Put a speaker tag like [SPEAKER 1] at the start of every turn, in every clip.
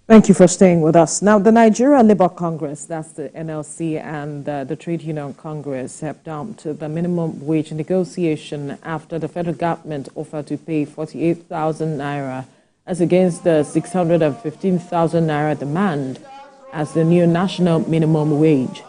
[SPEAKER 1] Thank you for staying with us. Now, the Nigerian Labour Congress, that's the NLC, and the Trade Union Congress have dumped the minimum wage negotiation after the federal government offered to pay 48,000 naira as against the 615,000 naira demand as the new national minimum wage.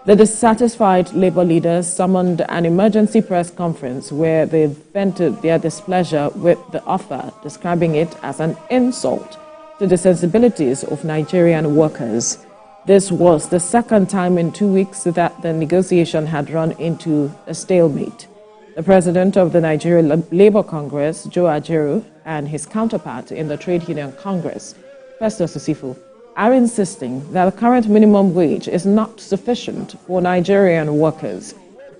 [SPEAKER 1] The dissatisfied labour leaders summoned an emergency press conference where they vented their displeasure with the offer, describing it as an insult to the sensibilities of Nigerian workers. This was the second time in 2 weeks that the negotiation had run into a stalemate. The president of the Nigerian Labour Congress, Ajaero, and his counterpart in the Trade Union Congress, Festus Osifo, are insisting that the current minimum wage is not sufficient for Nigerian workers,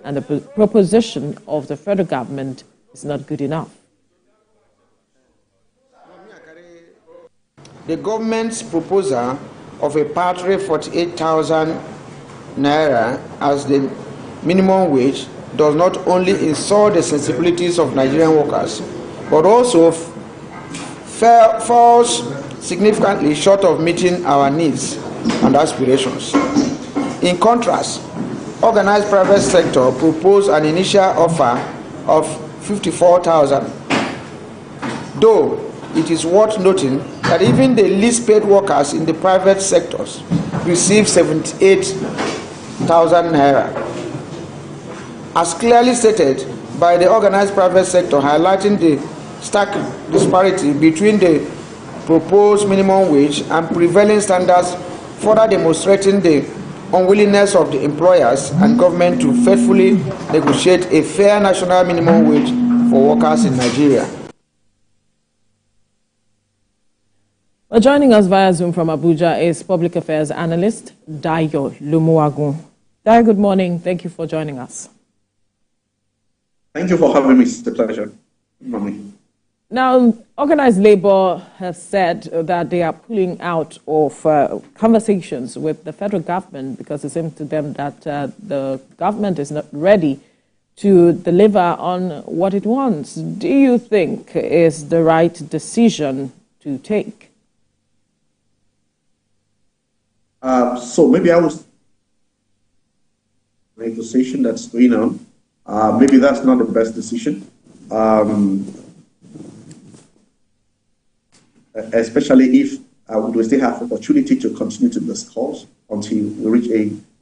[SPEAKER 1] and the proposition of the federal government is not good enough.
[SPEAKER 2] The government's proposal of a paltry 48,000 naira as the minimum wage does not only insult the sensibilities of Nigerian workers, but also falls significantly short of meeting our needs and aspirations. In contrast, organized private sector proposed an initial offer of 54,000, though it is worth noting that even the least paid workers in the private sectors receive 78,000 naira. As clearly stated by the organized private sector, highlighting the stark disparity between the proposed minimum wage and prevailing standards, further demonstrating the unwillingness of the employers and government to faithfully negotiate a fair national minimum wage for workers in Nigeria.
[SPEAKER 1] Well, joining us via Zoom from Abuja is Public Affairs Analyst Dayo Lumuwagun. Dayo, good morning. Thank you for joining us.
[SPEAKER 3] Thank you for having me. It's a pleasure. Good morning.
[SPEAKER 1] Now, organized labor has said that they are pulling out of conversations with the federal government because it seems to them that the government is not ready to deliver on what it wants. Do you think is the right decision to take?
[SPEAKER 3] So maybe I was negotiation that's going on. Maybe that's not the best decision, especially if we still have opportunity to continue to discuss until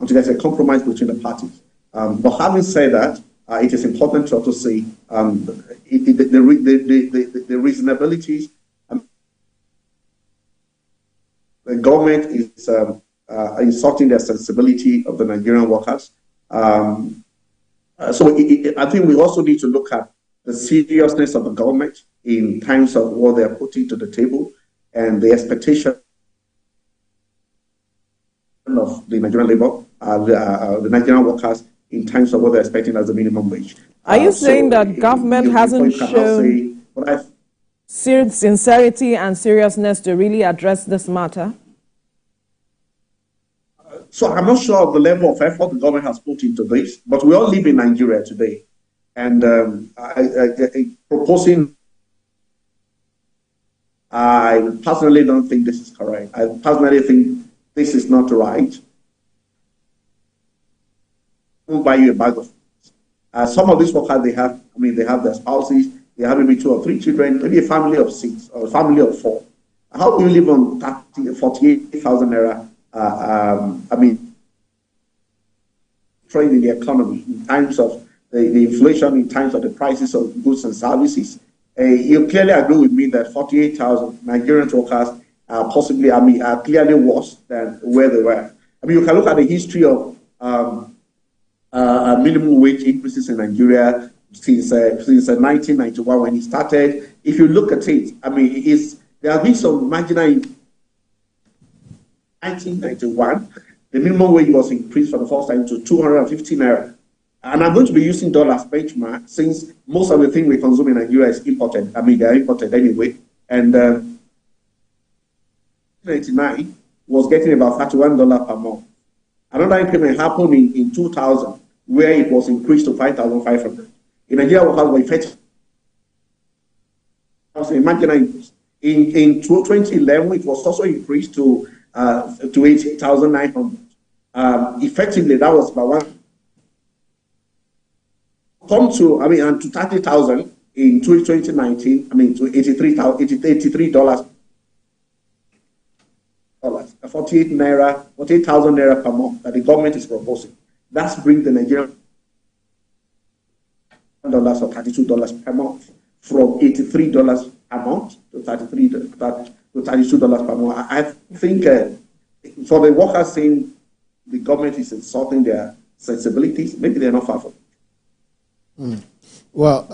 [SPEAKER 3] there's a compromise between the parties. But having said that, it is important to also say the reasonabilities. The government is insulting the sensibility of the Nigerian workers. So I think we also need to look at the seriousness of the government in terms of what they are putting to the table and the expectation of the Nigerian labor, the Nigerian workers in terms of what they're expecting as the minimum wage.
[SPEAKER 1] Are you saying that government hasn't shown sincerity and seriousness to really address this matter?
[SPEAKER 3] So I'm not sure of the level of effort the government has put into this, but we all live in Nigeria today. And proposing, I personally don't think this is correct. I personally think this is not right. Won't buy you a bag of some of these workers, they have their spouses, they have maybe 2 or 3 children, maybe a family of 6 or a family of 4. How do you live on 48,000 naira? Trade in the economy in times of the inflation, in times of the prices of goods and services. You clearly agree with me that 48,000 Nigerian workers are possibly, are clearly worse than where they were. You can look at the history of minimum wage increases in Nigeria since 1991 when it started. If you look at it, there has been some marginal. In 1991, the minimum wage was increased for the first time to 250 naira. And I'm going to be using dollars benchmark since most of the things we consume in Nigeria is imported. They're imported anyway. And 1999 was getting about $31 per month. Another increment happened in 2000, where it was increased to 5,500. In Nigeria, workers were affected. Imagine increase. In 2011, it was also increased to 18,900. Effectively, that was about one. Come to, and to 30,000 in 2019. To $83. 48,000 naira per month that the government is proposing. That's bring the Nigerian dollars or $32 per month from $83 a month to $32 per month. I think for the workers saying the government is insulting their sensibilities, maybe they're not far from it.
[SPEAKER 4] Well,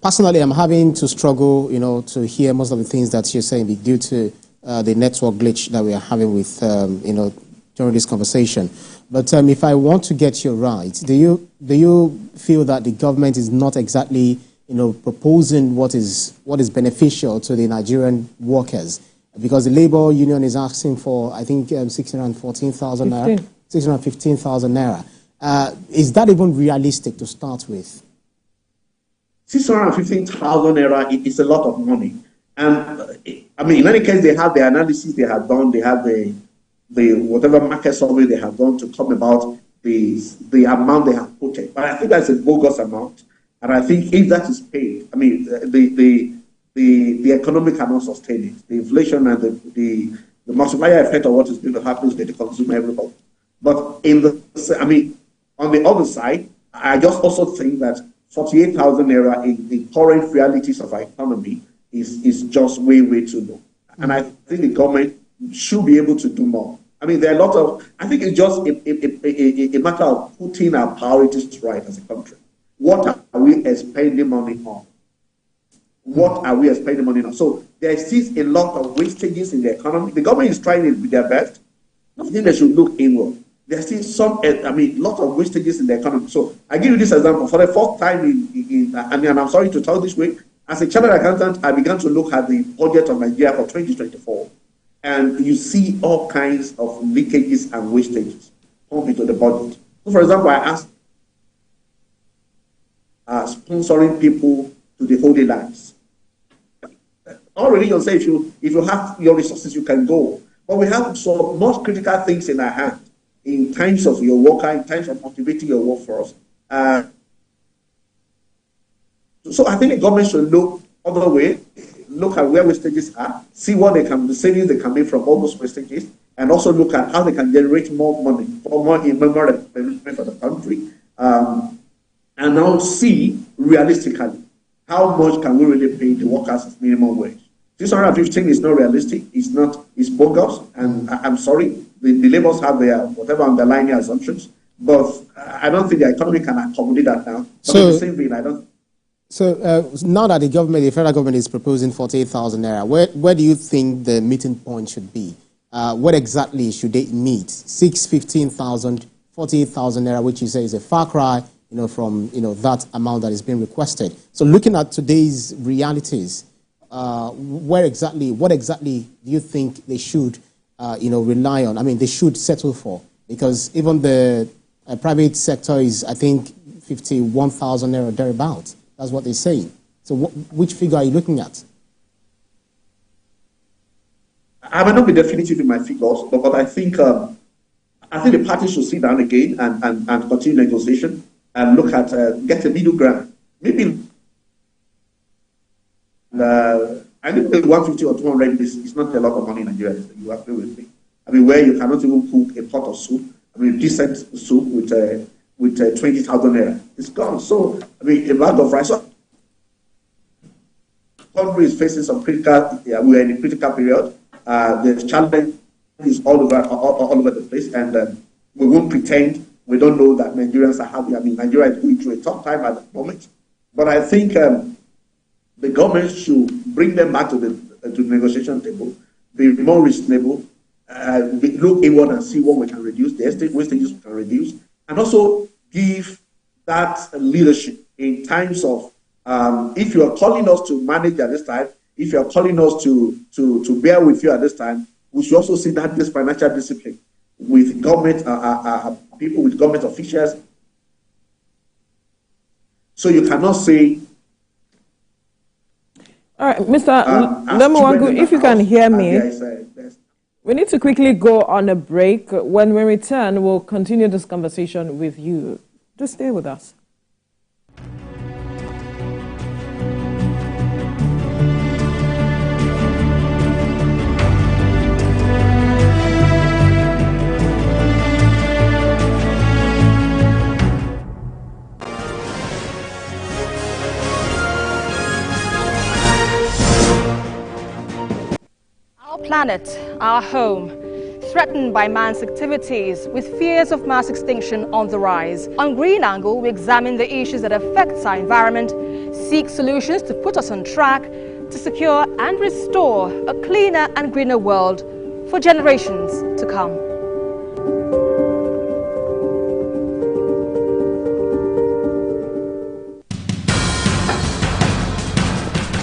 [SPEAKER 4] personally, I'm having to struggle, to hear most of the things that you're saying due to the network glitch that we are having with, during this conversation. But if I want to get you right, do you feel that the government is not exactly, proposing what is beneficial to the Nigerian workers? Because the labor union is asking for, I think, 614,000 naira, 615,000 naira. Is that even realistic to start with?
[SPEAKER 3] 615,000 naira is a lot of money. And in any case, they have the analysis they have done, they have the whatever market survey they have done to come about the amount they have put in. But I think that's a bogus amount. And I think if that is paid, the economy cannot sustain it. The inflation and the multiplier effect of what is going to happen is going to consume everybody. But on the other side, I just also think that 48,000 naira in the current realities of our economy is just way too low. And I think the government should be able to do more. There are a lot of, I think it's just a matter of putting our priorities right as a country. What are we spending money on? What are we spending money on? So there is still a lot of wastages in the economy. The government is trying to do their best. I think they should look inward. There's still some, lot of wastages in the economy. So I give you this example. For the first time and I'm sorry to tell this way, as a chartered accountant, I began to look at the budget of Nigeria for 2024. And you see all kinds of leakages and wastages come into the budget. So for example, I asked sponsoring people to the holy lands. All religions say if you have your resources, you can go. But we have some most critical things in our hand in terms of your worker, in terms of motivating your workforce. So I think the government should look other way, look at where wastages are, see what the savings they can make from all those wastages, and also look at how they can generate more money, more investment for the country, and now see realistically how much can we really pay the workers as minimum wage. 615 is not realistic. It's bogus, and I'm sorry. The laborers have their whatever underlying assumptions, but I don't think the economy can accommodate that now. But in the same vein, I don't.
[SPEAKER 4] So now that the federal government is proposing 48,000 naira, where do you think the meeting point should be? What exactly should they meet? 615,000, 48,000 naira, which you say is a far cry, from that amount that is being requested. So looking at today's realities, what exactly do you think they should, rely on? They should settle for, because even the private sector is, I think, 51,000 naira thereabouts. That's what they're saying. So which figure are you looking at?
[SPEAKER 3] I may not be definitive in my figures, but I think the parties should sit down again and continue negotiation and look at get a middle ground. Maybe I think 150 or 200 is not a lot of money in Nigeria. You agree with me? Where you cannot even cook a pot of soup. Decent soup with 20,000 naira. It's gone. So a bag of rice. So, country is facing some critical. We're in a critical period. The challenge is all over the place, and we won't pretend we don't know that Nigerians are happy. Nigeria is going through a tough time at the moment, but I think the government should bring them back to the negotiation table, be more reasonable, look inward and see what we can reduce, the estate wastages we can reduce, and also give that leadership in times of if you are calling us to manage at this time, if you are calling us to bear with you at this time, we should also see that this financial discipline with government people, with government officials. So you cannot say
[SPEAKER 1] All right, Mr. Lemuwangu, if you can hear me, we need to quickly go on a break. When we return, we'll continue this conversation with you. Just stay with us.
[SPEAKER 5] Planet, our home, threatened by man's activities with fears of mass extinction on the rise. On Green Angle, we examine the issues that affect our environment, seek solutions to put us on track to secure and restore a cleaner and greener world for generations to come.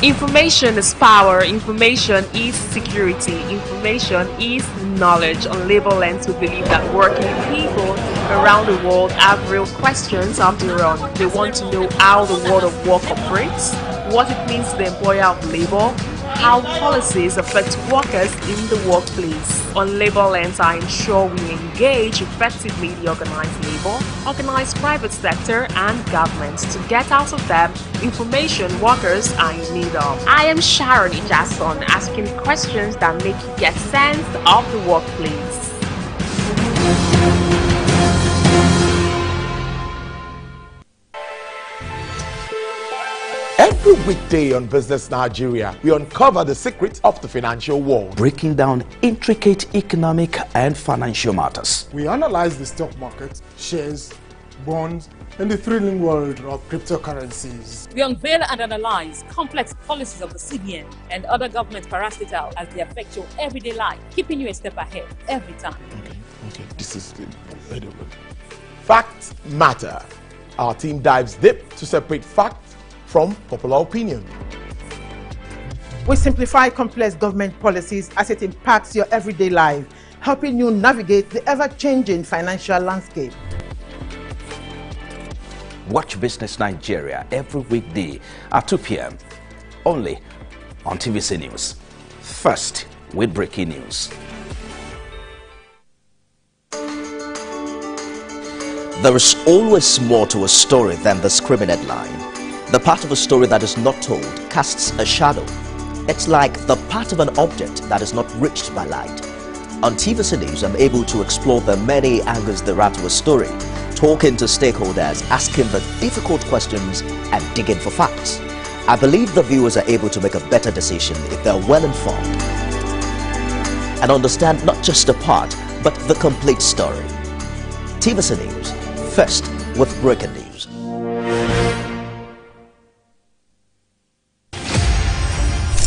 [SPEAKER 6] Information is power, information is security, information is knowledge. On Labor Lens, we believe that working people around the world have real questions of their own. They want to know how the world of work operates, what it means to the employer of labor, how policies affect workers in the workplace. On Labor Lens, I ensure we engage effectively the organized labor, organized private sector, and government to get out of them information workers are in need of. I am Sharon Ijason, asking questions that make you get sense of the workplace.
[SPEAKER 7] Every weekday on Business Nigeria, we uncover the secrets of the financial world,
[SPEAKER 8] breaking down intricate economic and financial matters.
[SPEAKER 9] We analyze the stock market, shares, bonds, and the thrilling world of cryptocurrencies.
[SPEAKER 10] We unveil and analyze complex policies of the CBN and other government parastatals as they affect your everyday life, keeping you a step ahead every time.
[SPEAKER 7] Okay, this is good. Facts matter. Our team dives deep to separate facts from popular opinion.
[SPEAKER 11] We simplify complex government policies as it impacts your everyday life, helping you navigate the ever-changing financial landscape.
[SPEAKER 8] Watch Business Nigeria every weekday at 2 p.m. only on TVC News. First with breaking news. There is always more to a story than the scribbled headline. The part of a story that is not told casts a shadow. It's like the part of an object that is not reached by light. On TVC News, I'm able to explore the many angles there are to a story, talking to stakeholders, asking the difficult questions, and digging for facts. I believe the viewers are able to make a better decision if they're well informed and understand not just a part, but the complete story. TVC News, first with breaking news.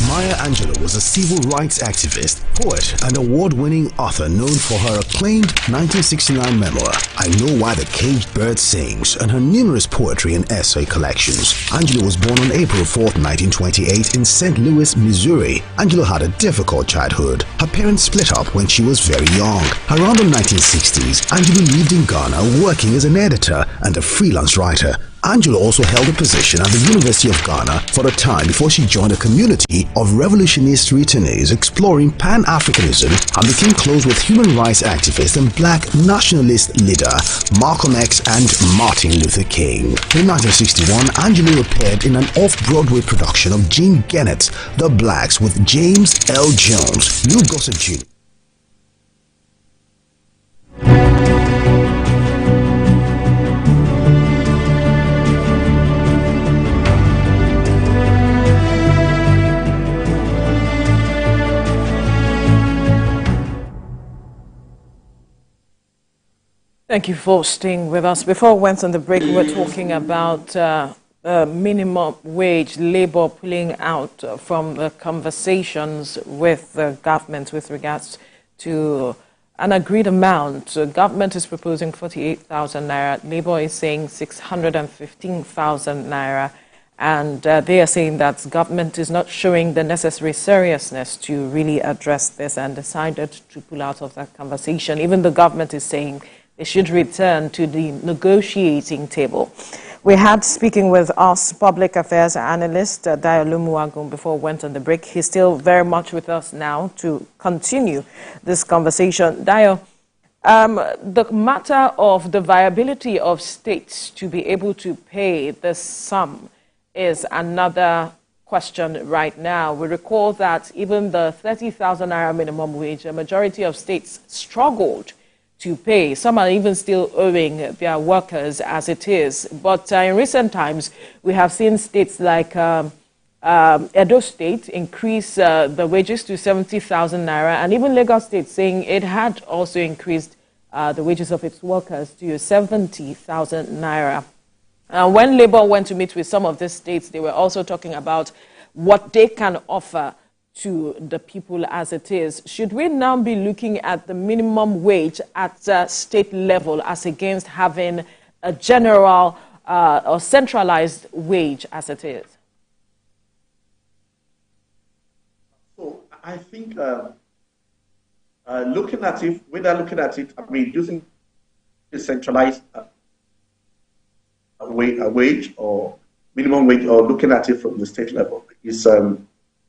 [SPEAKER 12] Maya Angelou was a civil rights activist, poet, and award-winning author known for her acclaimed 1969 memoir, I Know Why the Caged Bird Sings, and her numerous poetry and essay collections. Angelou was born on April 4, 1928 in St. Louis, Missouri. Angelou had a difficult childhood. Her parents split up when she was very young. Around the 1960s, Angelou lived in Ghana working as an editor and a freelance writer. Angelou also held a position at the University of Ghana for a time before she joined a community of revolutionist returnees exploring Pan-Africanism and became close with human rights activist and black nationalist leader Malcolm X and Martin Luther King. In 1961, Angelou appeared in an off-Broadway production of Jean Gennett's The Blacks with James L. Jones, Lou Gossett Jr.
[SPEAKER 1] Thank you for staying with us. Before we went on the break, we were talking about minimum wage, labor pulling out from the conversations with the government with regards to an agreed amount. Government is proposing 48,000 naira. Labor is saying 615,000 naira. And they are saying that government is not showing the necessary seriousness to really address this and decided to pull out of that conversation. Even the government is saying they should return to the negotiating table. We had speaking with us public affairs analyst Dayo Lumuwagun before we went on the break. He's still very much with us now to continue this conversation. Dayo, the matter of the viability of states to be able to pay the sum is another question right now. We recall that even the 30,000 naira minimum wage, a majority of states struggled to pay. Some are even still owing their workers as it is. But in recent times, we have seen states like Edo State increase the wages to 70,000 naira, and even Lagos State saying it had also increased the wages of its workers to 70,000 naira. When Labour went to meet with some of these states, they were also talking about what they can offer to the people as it is. Should we now be looking at the minimum wage at state level as against having a general or centralized wage as it is?
[SPEAKER 3] So I think looking at it, I mean, using a centralized wage or minimum wage, or looking at it from the state level is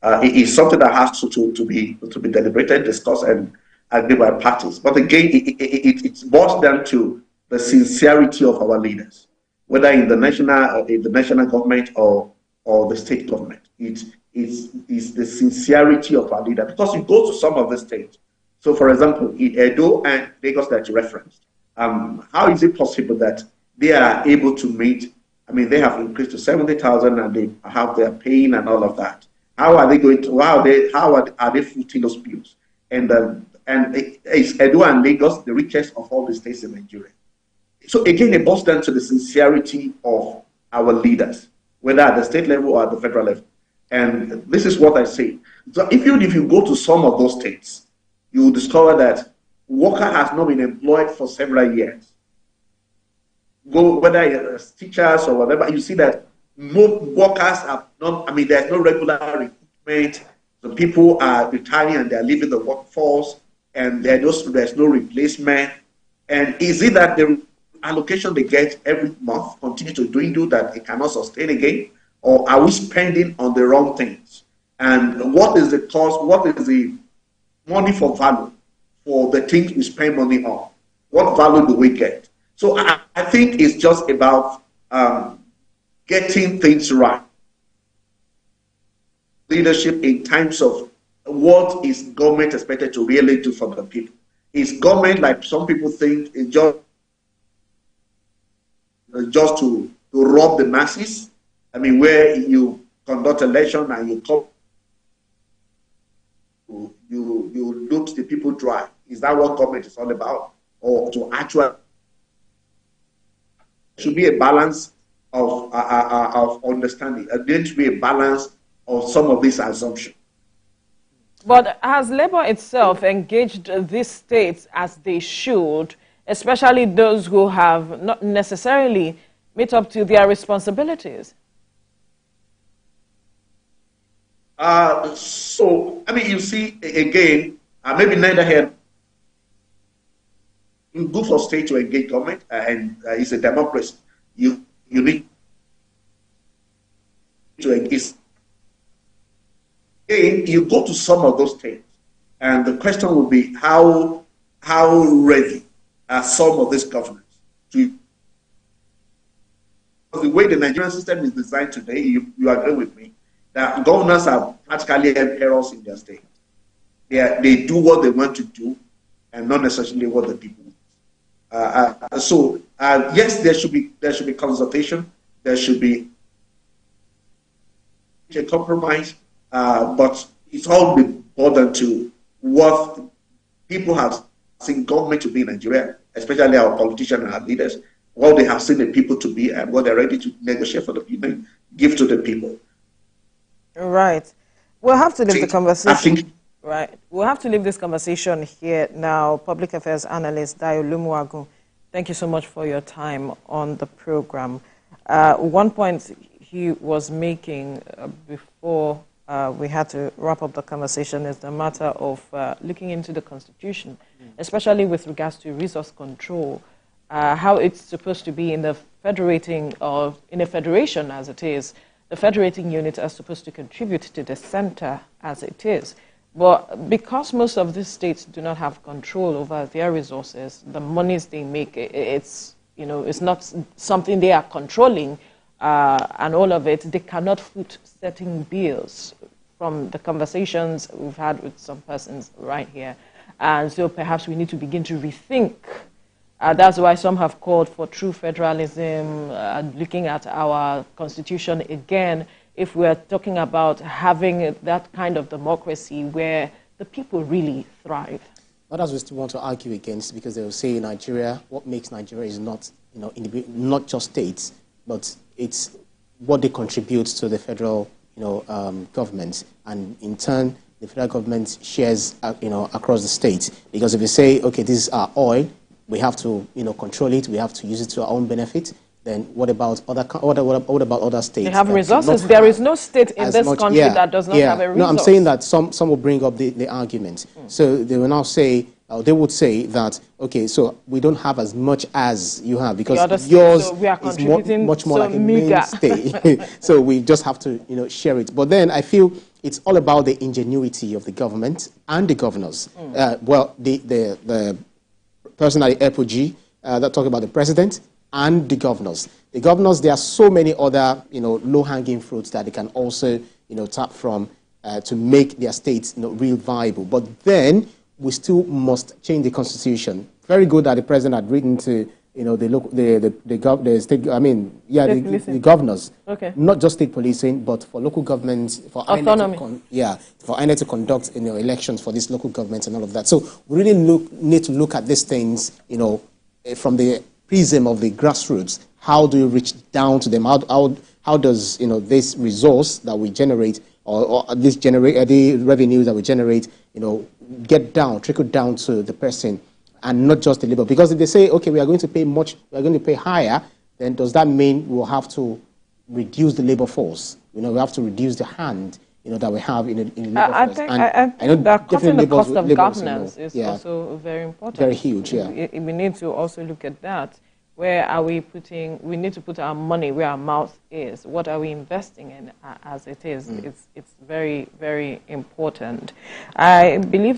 [SPEAKER 3] it is something that has to be deliberated, discussed, and agreed by parties. But again, it boils down to the sincerity of our leaders, whether in the national government or the state government. It is the sincerity of our leaders, because you go to some of the states. So, for example, in Edo and Lagos that you referenced, how is it possible that they are able to meet? I mean, they have increased to 70,000, and they have their paying and all of that. How are they going to? How are they footing those bills? And is Edo and Lagos the richest of all the states in Nigeria? So again, it boils down to the sincerity of our leaders, whether at the state level or at the federal level. And this is what I say. So even if you go to some of those states, you will discover that worker has not been employed for several years. Go whether it's teachers or whatever, you see that most workers have not, I mean, there's no regular recruitment. The people are retiring and they're leaving the workforce, and there's no replacement. And is it that the allocation they get every month continue to dwindle, that it cannot sustain again? Or are we spending on the wrong things? And what is the cost? What is the money for value for the things we spend money on? What value do we get? So I think it's just about getting things right. Leadership in terms of what is government expected to really do for the people. Is government, like some people think, is just to rob the masses? I mean, where you conduct election and you look the people dry. Is that what government is all about? Or to actually should be a balance of understanding. There should be a balance of some of these assumptions.
[SPEAKER 1] But has Labour itself engaged these states as they should, especially those who have not necessarily met up to their responsibilities?
[SPEAKER 3] So, I mean, you see, again, maybe neither here. You go for state to engage government, and it's a democracy. You need to engage. Again, you go to some of those states, and the question will be how ready are some of these governments to. The way the Nigerian system is designed today, you agree with me that governors are practically emperors in their state. They do what they want to do, and not necessarily what the people want. So yes, there should be consultation. There should be a compromise, but it's all been boiled to what people have seen government to be in Nigeria, especially our politicians and our leaders, what they have seen the people to be, and what they're ready to negotiate for the people, give to the people.
[SPEAKER 1] Right. We'll have to leave the conversation. Right. We'll have to leave this conversation here now. Public Affairs Analyst Dayo Lumuwagun, thank you so much for your time on the program. One point he was making before we had to wrap up the conversation is the matter of looking into the Constitution, especially with regards to resource control. how it's supposed to be in the federating or in a federation as it is. The federating units are supposed to contribute to the center as it is. But because most of these states do not have control over their resources, the monies they make, it's not something they are controlling, and all of it, they cannot foot certain bills from the conversations we've had with some persons right here. And so perhaps we need to begin to rethink. That's why some have called for true federalism, looking at our constitution again, if we're talking about having that kind of democracy where the people really thrive.
[SPEAKER 4] Others will still want to argue against, because they will say in Nigeria, what makes Nigeria is not, not just states, but it's what they contribute to the federal, government, and in turn, the federal government shares, across the states. Because if you say, okay, this is our oil, we have to, control it, we have to use it to our own benefit, then what about other states?
[SPEAKER 1] They have resources. There is no state in this country that does not have a resource.
[SPEAKER 4] No, I'm saying that some will bring up the argument. So they will now say, they would say that, okay, so we don't have as much as you have, because yours is much more like a mainstay. So we just have to, share it. But then I feel it's all about the ingenuity of the government and the governors. Well, the person at the apogee that talk about the president and the governors. The governors, there are so many other, low-hanging fruits that they can also, tap from to make their states, real viable. But then we still must change the constitution. Very good that the president had written to, the state. I mean, the governors. Okay. Not just state policing, but for local governments, for
[SPEAKER 1] autonomy.
[SPEAKER 4] For INEC to conduct, elections for these local governments and all of that. So we really need to look at these things, from the prism of the grassroots. How do you reach down to them? How does this resource that we generate, or this the revenues that we generate, trickle down to the person and not just the labor? Because if they say, okay, we are going to pay higher, then does that mean we'll have to reduce the labor force? We have to reduce the hand that we have in the labor force.
[SPEAKER 1] I think that cutting the cost of governance is also very important.
[SPEAKER 4] Very huge, yeah.
[SPEAKER 1] We need to also look at that. Where are we putting? We need to put our money where our mouth is. What are we investing in as it is? It's very, very important. I believe that